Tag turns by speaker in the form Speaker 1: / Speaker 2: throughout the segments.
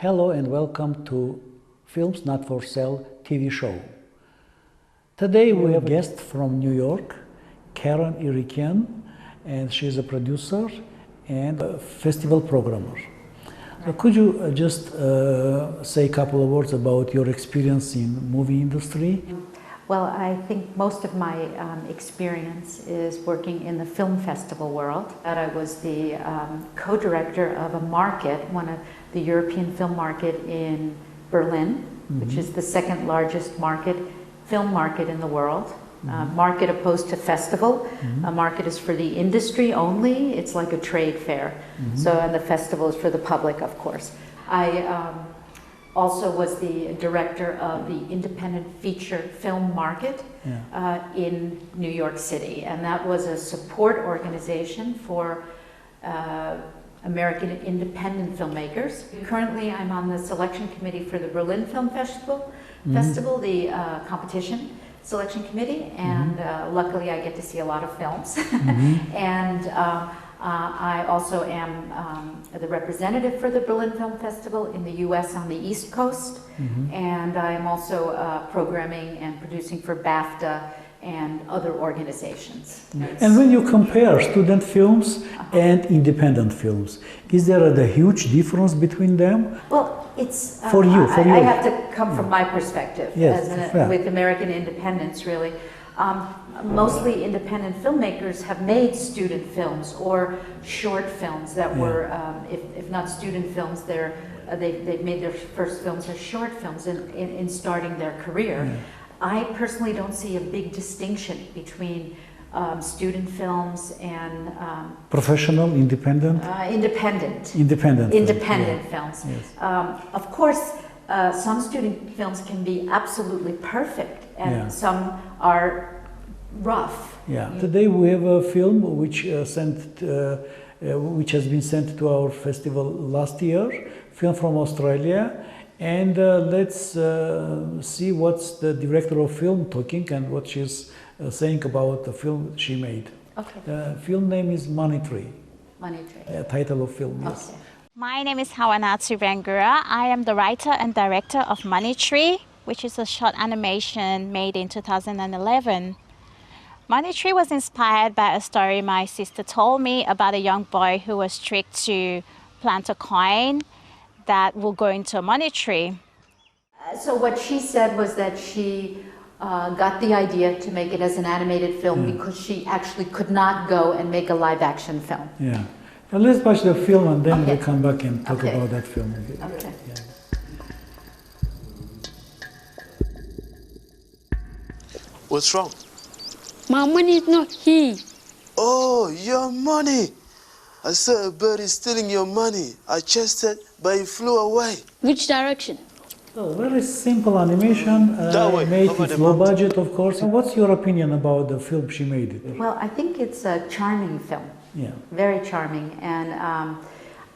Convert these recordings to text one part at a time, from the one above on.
Speaker 1: Hello and welcome to Films Not For Sale TV show. Today we have a guest from New York, Karen Irikian, and she's a producer and a festival programmer. Could you just say a couple of words about your experience in movie industry?
Speaker 2: Well, I think most of my experience is working in the film festival world. I was the co-director of a market, one of the European film market in Berlin, which is the second largest film market in the world. Market opposed to festival. A market is for the industry only. It's like a trade fair. So, and the festival is for the public, of course. I also was the director of the independent feature film market in New York City. And that was a support organization for American independent filmmakers. Currently, I'm on the selection committee for the Berlin Film Festival, the competition selection committee, and luckily I get to see a lot of films. And I also am the representative for the Berlin Film Festival in the US on the East Coast, and I am also programming and producing for BAFTA and other organizations.
Speaker 1: And when you compare student films and independent films, is there a huge difference between them?
Speaker 2: Well, it's
Speaker 1: for you.
Speaker 2: I have to come from my perspective with American independence, really. Mostly independent filmmakers have made student films or short films that were, if not student films, they've made their first films as short films in starting their career. I personally don't see a big distinction between student films and
Speaker 1: professional, independent?
Speaker 2: Independent films. Yes. Of course, some student films can be absolutely perfect, and some are rough.
Speaker 1: Today we have a film which has been sent to our festival last year, film from Australia. And let's see what's the director of film talking and what she's saying about the film she made.
Speaker 2: Okay.
Speaker 1: The film name is Money Tree.
Speaker 2: Money Tree.
Speaker 1: Title of film, yes.
Speaker 2: Okay.
Speaker 3: My name is Hovanessian. I am the writer and director of Money Tree, which is a short animation made in 2011. Money Tree was inspired by a story my sister told me about a young boy who was tricked to plant a coin that will go into a money tree.
Speaker 2: So what she said was that she got the idea to make it as an animated film because she actually could not go and make a live action film.
Speaker 1: Now let's watch the film and then we'll come back and talk about that film.
Speaker 2: Okay.
Speaker 4: What's wrong?
Speaker 5: My money is not here.
Speaker 4: Oh, your money! I saw a bird is stealing your money. I chased it, but it flew away.
Speaker 5: Which direction?
Speaker 1: So very simple animation, made with low budget, of course. What's your opinion about the film she made?
Speaker 2: Well, I think it's a charming film. Very charming. And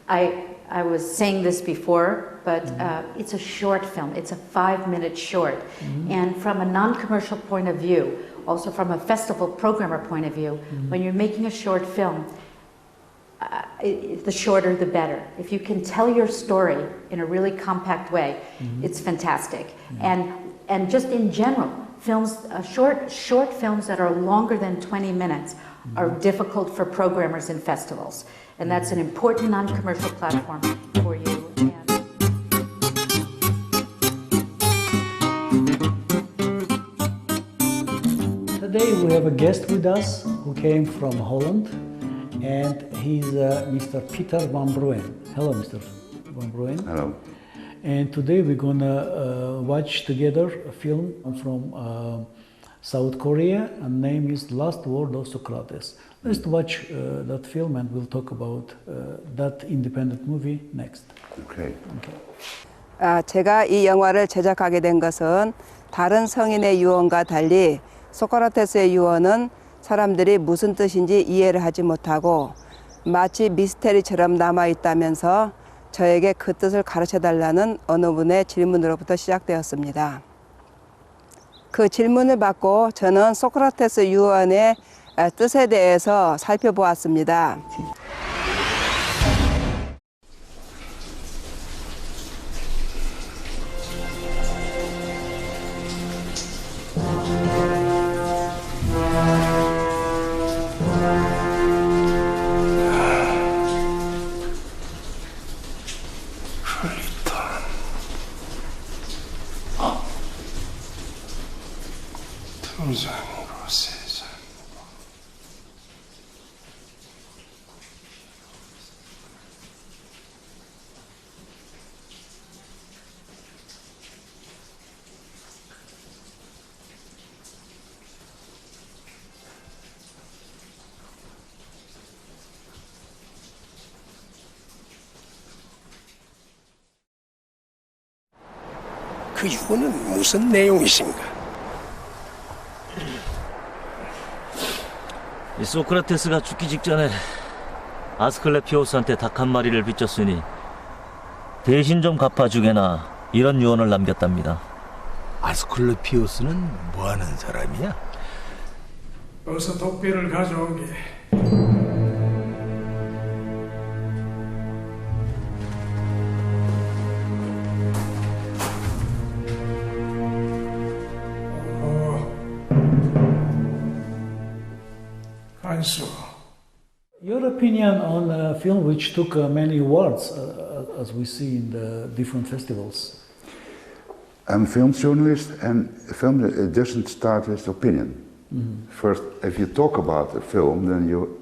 Speaker 2: I was saying this before, but it's a short film. It's a 5-minute short. And from a non-commercial point of view, also from a festival programmer point of view, when you're making a short film, the shorter the better. If you can tell your story in a really compact way, it's fantastic. And just in general, films, short films that are longer than 20 minutes are difficult for programmers in festivals. And that's an important non-commercial platform for you.
Speaker 1: Today we have a guest with us who came from Holland. And he's Mr. Peter van Bruin. Hello, Mr. van Bruin.
Speaker 6: Hello.
Speaker 1: And today we're gonna watch together a film from South Korea, and name is Last Word of Socrates. Let's watch that film and we'll talk about that independent movie next.
Speaker 6: Okay.
Speaker 7: 제가 이 영화를 제작하게 된 것은 다른 성인의 유언과 달리 소크라테스의 유언은 사람들이 무슨 뜻인지 이해를 하지 못하고 마치 미스테리처럼 남아있다면서 저에게 그 뜻을 가르쳐달라는 어느 분의 질문으로부터 시작되었습니다. 그 질문을 받고 저는 소크라테스 유언의 뜻에 대해서 살펴보았습니다.
Speaker 6: 정상이고 세상. 그 유언은 무슨 내용이신가?
Speaker 8: 이 소크라테스가 죽기 직전에 아스클레피오스한테 닭 한 마리를 빚졌으니 대신 좀 갚아주게나 이런 유언을 남겼답니다.
Speaker 6: 아스클레피오스는 뭐하는 사람이야?
Speaker 9: 어서 독비를 가져오게. 간수.
Speaker 1: Your opinion on a film which took many awards, as we see in the different festivals?
Speaker 10: I'm a film journalist, and a film doesn't start with opinion. First, if you talk about a film, then you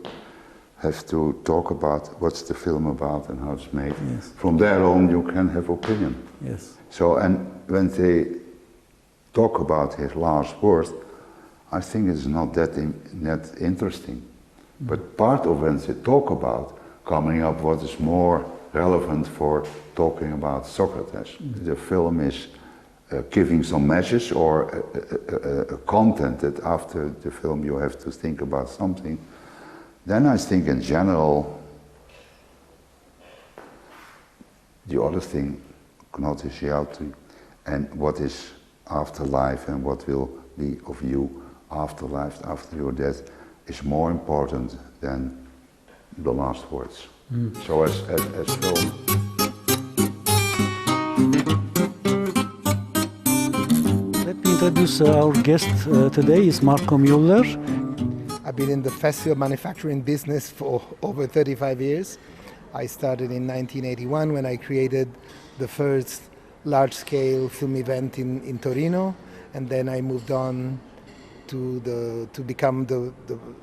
Speaker 10: have to talk about what's the film about and how it's made.
Speaker 1: Yes.
Speaker 10: From there on, you can have opinion.
Speaker 1: Yes.
Speaker 10: So, and when they talk about his last words, I think it's not that interesting. But part of when they talk about coming up what is more relevant for talking about Socrates. The film is giving some message or a content that after the film you have to think about something. Then I think in general, the other thing, gnoticiality, and what is afterlife and what will be of you afterlife, after your death, is more important than the last words. So as film.
Speaker 1: Let me introduce our guest today is Marco Müller.
Speaker 11: I've been in the festival manufacturing business for over 35 years. I started in 1981 when I created the first large-scale film event in Torino, and then I moved on to become the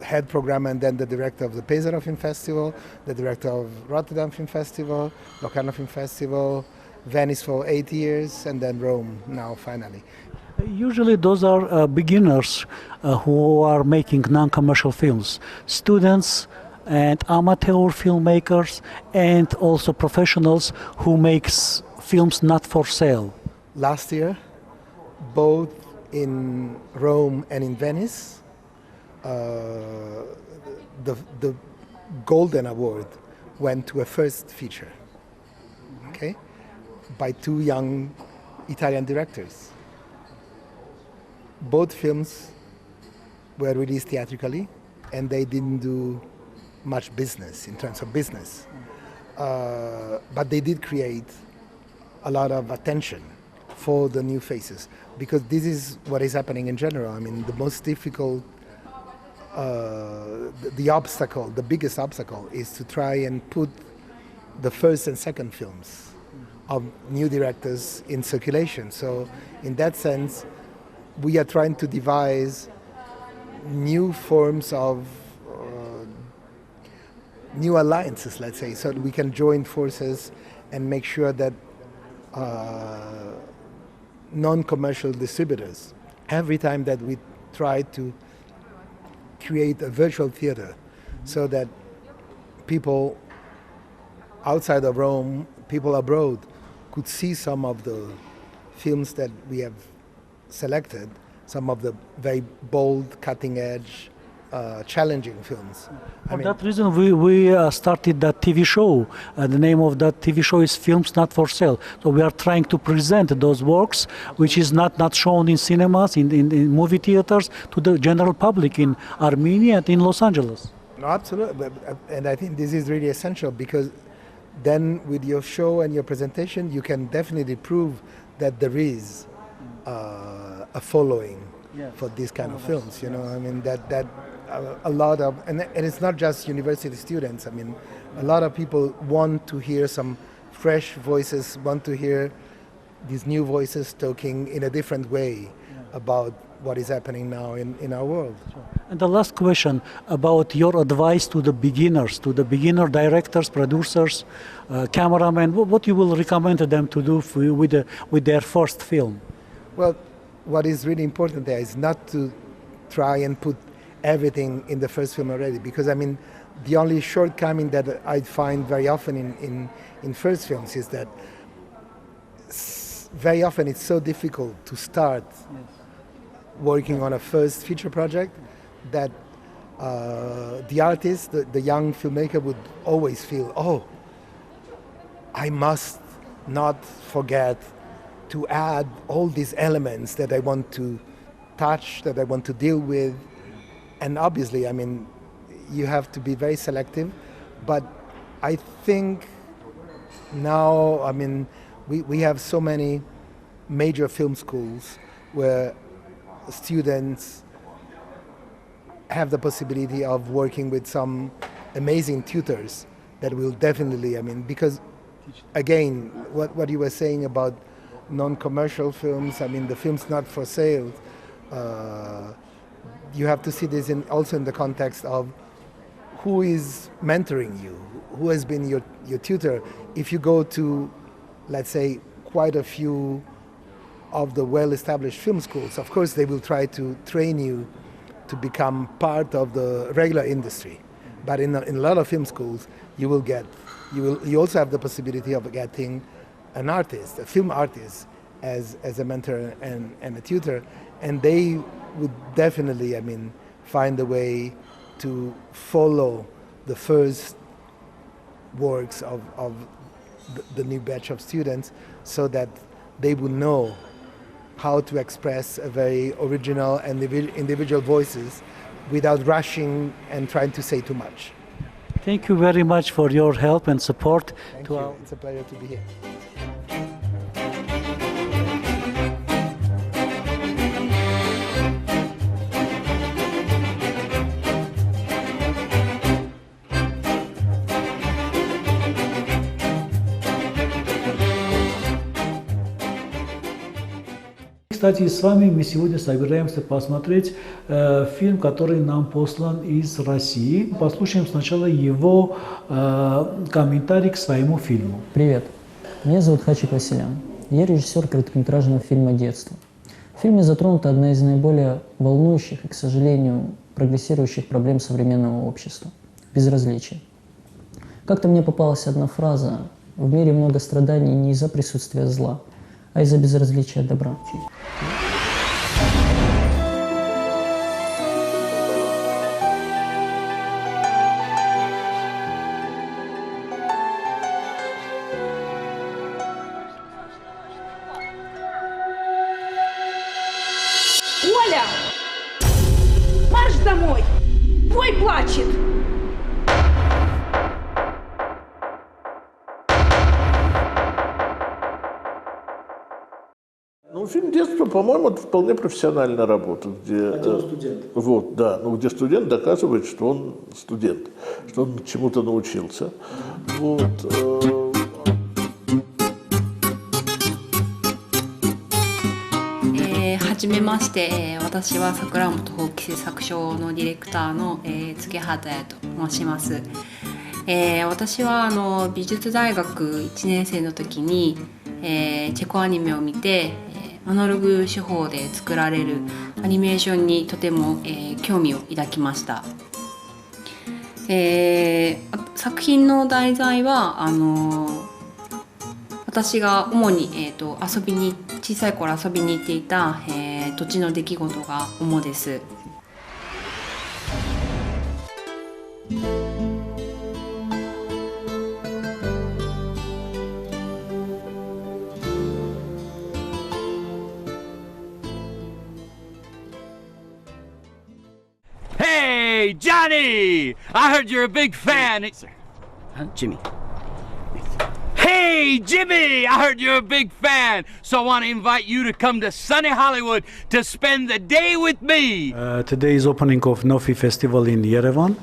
Speaker 11: head programmer and then the director of the Pesaro Film Festival, the director of Rotterdam Film Festival, Locarno Film Festival, Venice for 8 years, and then Rome now finally.
Speaker 1: Usually those are beginners who are making non-commercial films, students and amateur filmmakers, and also professionals who makes films not for sale.
Speaker 11: Last year, both in Rome and in Venice, the Golden Award went to a first feature, okay, by two young Italian directors. Both films were released theatrically, and they didn't do much business in terms of business, but they did create a lot of attention for the new faces, because this is what is happening in general. I mean, the most difficult, the obstacle, the biggest obstacle is to try and put the first and second films of new directors in circulation. So in that sense, we are trying to devise new forms of new alliances, let's say, so that we can join forces and make sure that non-commercial distributors, every time that we try to create a virtual theater so that people outside of Rome, people abroad, could see some of the films that we have selected, some of the very bold, cutting-edge, challenging films.
Speaker 1: For that reason, we started that TV show. The name of that TV show is Films Not For Sale. So we are trying to present those works, which is not shown in cinemas, in movie theaters, to the general public in Armenia and in Los Angeles.
Speaker 11: No, absolutely. And I think this is really essential, because then with your show and your presentation, you can definitely prove that there is a following for these kind of films. You know, I mean, that a lot of, and it's not just university students. I mean, a lot of people want to hear some fresh voices, want to hear these new voices talking in a different way about what is happening now in our world.
Speaker 1: And the last question about your advice to the beginners, to the beginner directors, producers, cameramen. What you will recommend to them to do with their first film?
Speaker 11: Well, what is really important there is not to try and put everything in the first film already, because I mean, the only shortcoming that I find very often in first films is that very often it's so difficult to start working on a first feature project that the artist, the young filmmaker would always feel, oh, I must not forget to add all these elements that I want to touch, that I want to deal with. And obviously, I mean, you have to be very selective, but I think now, I mean, we have so many major film schools where students have the possibility of working with some amazing tutors that will definitely, I mean, because again, what you were saying about non-commercial films, I mean, the films not for sale, you have to see this also in the context of who is mentoring you, who has been your tutor. If you go to, let's say, quite a few of the well-established film schools, of course they will try to train you to become part of the regular industry. But in a lot of film schools, you also have the possibility of getting an artist, a film artist, as a mentor and a tutor, and they would definitely, I mean, find a way to follow the first works of the new batch of students, so that they would know how to express a very original and individual voices without rushing and trying to say too much.
Speaker 1: Thank you very much for your help and support.
Speaker 11: Thank you. It's a pleasure to be here.
Speaker 1: Кстати, с вами мы сегодня собираемся посмотреть фильм, который нам послан из России. Послушаем сначала его комментарий к своему фильму.
Speaker 12: Привет, меня зовут Хачик Василян. Я режиссер короткометражного фильма «Детство». В фильме затронута одна из наиболее волнующих и, к сожалению, прогрессирующих проблем современного общества – безразличие. Как-то мне попалась одна фраза: «В мире много страданий не из-за присутствия зла, а из-за безразличия добра».
Speaker 13: Оля! Марш домой! Твой плачет!
Speaker 14: Ну, фильм «Детство», по-моему, это вполне профессиональная работа, где,
Speaker 1: студент.
Speaker 14: Вот, да, ну, где студент доказывает, что он студент, что он чему-то научился. Вот.
Speaker 15: はじめまして、私は桜本法規制作所のディレクターの柘畑彩と申します。私は美術大学1年生の時に、チェコアニメを見て、アナログ手法で作られるアニメーションにとても、興味を抱きました。作品の題材は私が主に、小さい頃遊びに行っていた、土地の出来事が主です。
Speaker 16: Hey, Johnny! I heard you're a big fan.
Speaker 17: Jimmy.
Speaker 16: Hey, Jimmy! I heard you're a big fan, so I want to invite you to come to sunny Hollywood to spend the day with me.
Speaker 1: Today is opening of Nofi Festival in Yerevan,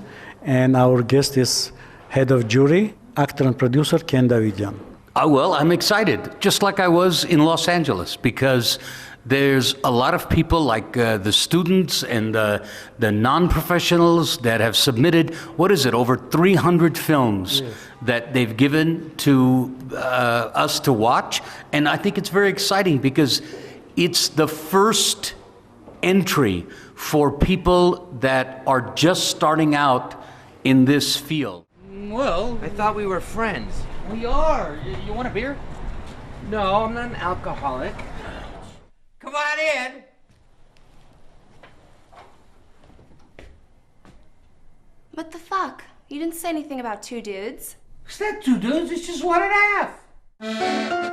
Speaker 1: and our guest is head of jury, actor and producer Ken Davidyan.
Speaker 17: Well, I'm excited, just like I was in Los Angeles, because There's a lot of people like the students and the non-professionals that have submitted, what is it, over 300 films that they've given to us to watch. And I think it's very exciting because it's the first entry for people that are just starting out in this field.
Speaker 18: Well, I thought we were friends.
Speaker 19: We are. You want a beer?
Speaker 18: No, I'm not an alcoholic.
Speaker 19: Come on in.
Speaker 20: What the fuck? You didn't say anything about two dudes.
Speaker 19: It's not two dudes, it's just 1.5.